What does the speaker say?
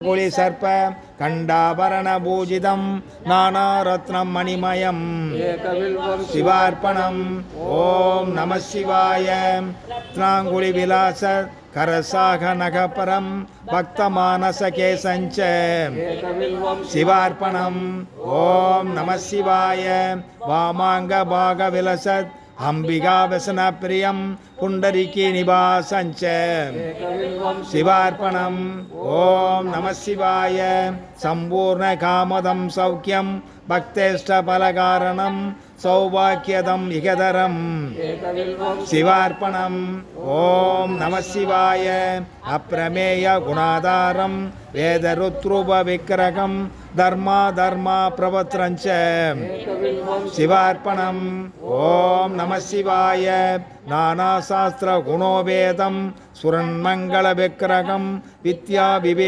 குலி சர்ப்ப கண்டாபரண பூஜிதம் நானாரத்னம் மணிமயம் சிவார்ப்பணம். ஓம் நம சிவாய. ரத்னாங்குலி விலாச கரசாக நகபரம் பக்தமானசகே சஞ்ச சிவார்ப்பணம். ஓம் நம சிவாய. வாமாங்க பாக விலசத் அம்பிகா வசன பிரியம் புண்டரிகி நிவாசஞ்ச சிவார்ப்பணம். ஓம் நம சிவாய. சம்பூர்ண காமதம் சௌக்கியம் பக்தேஷ்ட பலகாரணம் சௌபாக்கியதம் இகதரம் சிவார்ப்பணம். ஓம் நம சிவாய. அப்பிரமேய குணாதாரம் வேதருத்ரூப விக்கிரகம் தர்மா தர்மா பிரபத்ரஞ்ச சிவார்ப்பணம். ஓம் நம சிவாய. நானா சாஸ்திர குணோவேதம் சுரன்மங்கள விக்கிரகம் வித்யா விவே